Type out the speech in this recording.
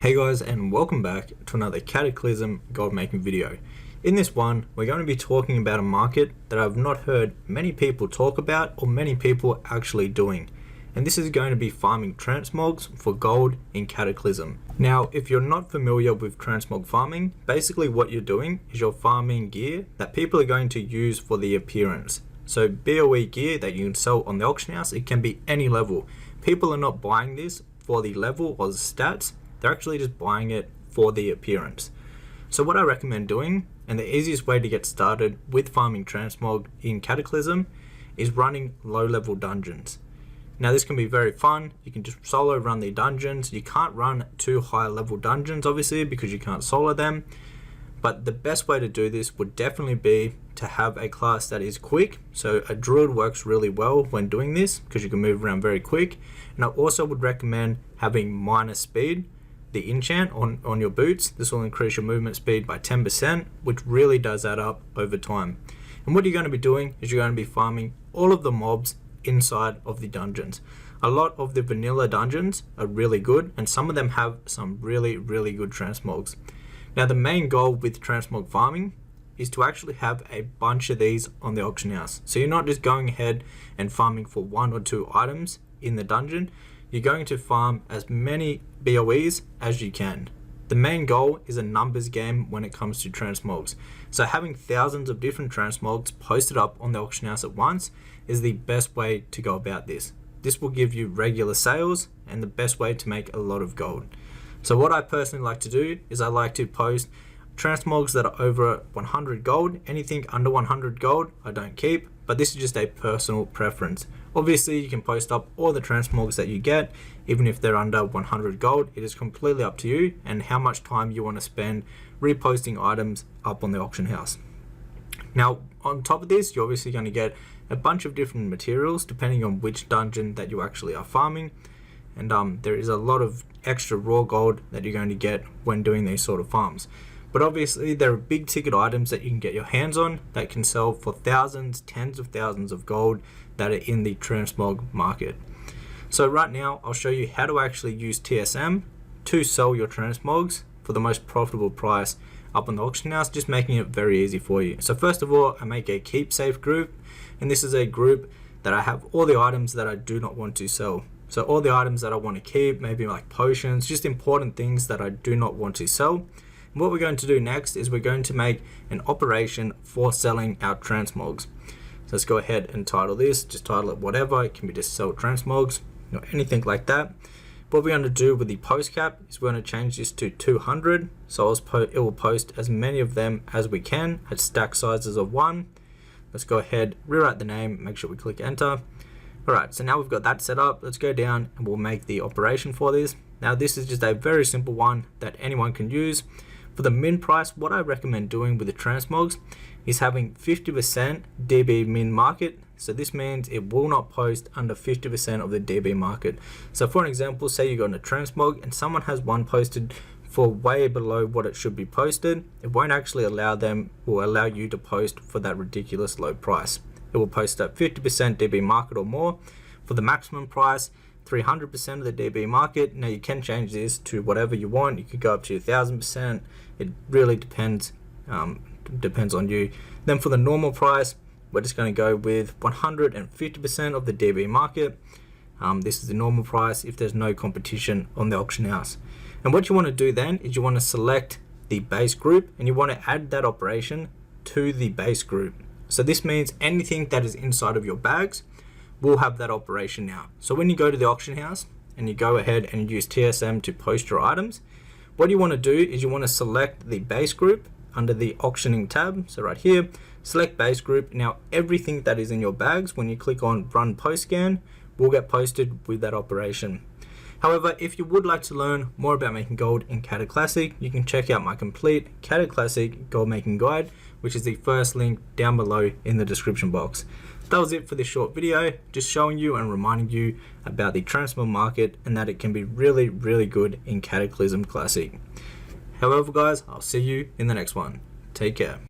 Hey guys, and welcome back to another Cataclysm gold making video. In this one, we're going to be talking about a market that I've not heard many people talk about or many people actually doing. And this is going to be farming transmogs for gold in Cataclysm. Now, if you're not familiar with transmog farming, basically what you're doing is you're farming gear that people are going to use for the appearance. So BOE gear that you can sell on the auction house, it can be any level. People are not buying this for the level or the stats. They're actually just buying it for the appearance. So what I recommend doing, and the easiest way to get started with farming transmog in Cataclysm, is running low level dungeons. Now this can be very fun. You can just solo run the dungeons. You can't run too high level dungeons obviously because you can't solo them. But the best way to do this would definitely be to have a class that is quick. So a druid works really well when doing this because you can move around very quick. And I also would recommend having minor speed. The enchant on your boots. This will increase your movement speed by 10%, which really does add up over time. And what you're going to be doing is you're going to be farming all of the mobs inside of the dungeons. A lot of the vanilla dungeons are really good, and some of them have some really good transmogs. Now the main goal with transmog farming is to actually have a bunch of these on the auction house. So you're not just going ahead and farming for 1 or 2 items in the dungeon. You're going to farm as many BOEs as you can. The main goal is a numbers game when it comes to transmogs. So having thousands of different transmogs posted up on the auction house at once is the best way to go about this. This will give you regular sales and the best way to make a lot of gold. So what I personally like to do is I like to post transmogs that are over 100 gold. Anything under 100 gold I don't keep, but this is just a personal preference. Obviously you can post up all the transmogs that you get, even if they're under 100 gold. It is completely up to you and how much time you want to spend reposting items up on the auction house. Now on top of this, you're obviously going to get a bunch of different materials depending on which dungeon that you actually are farming. And there is a lot of extra raw gold that you're going to get when doing these sort of farms. But obviously there are big ticket items that you can get your hands on that can sell for thousands, tens of thousands of gold that are in the transmog market. So right now I'll show you how to actually use TSM to sell your transmogs for the most profitable price up on the auction house, just making it very easy for you. So first of all, I make a keep safe group, and this is a group that I have all the items that I do not want to sell. So all the items that I want to keep, maybe like potions, just important things that I do not want to sell. And what we're going to do next is we're going to make an operation for selling our transmogs. So let's go ahead and title this, just title it whatever. It can be just sell transmogs or anything like that. What we're going to do with the post cap is we're going to change this to 200. So it will post as many of them as we can at stack sizes of 1. Let's go ahead, rewrite the name, make sure we click enter. Alright, so now we've got that set up. Let's go down and we'll make the operation for this. Now this is just a very simple one that anyone can use. For the min price, what I recommend doing with the transmogs is having 50% DB min market. So this means it will not post under 50% of the DB market. So for an example, say you got a transmog and someone has one posted for way below what it should be posted. It won't actually allow them or allow you to post for that ridiculous low price. It will post at 50% DB market or more. For the maximum price, 300% of the DB market. Now you can change this to whatever you want. You could go up to 1000%. It really depends on you. Then for the normal price, we're just going to go with 150% of the DB market. This is the normal price if there's no competition on the auction house. And what you want to do then is you want to select the base group and you want to add that operation to the base group. So this means anything that is inside of your bags will have that operation now. So when you go to the auction house and you go ahead and use TSM to post your items, what you want to do is you want to select the base group under the auctioning tab. So right here, select base group. Now everything that is in your bags, when you click on run post scan, will get posted with that operation. However, if you would like to learn more about making gold in Cataclysm, you can check out my complete Cataclysm gold making guide, which is the first link down below in the description box. That was it for this short video, just showing you and reminding you about the transmog market and that it can be really good in Cataclysm Classic. However guys, I'll see you in the next one. Take care.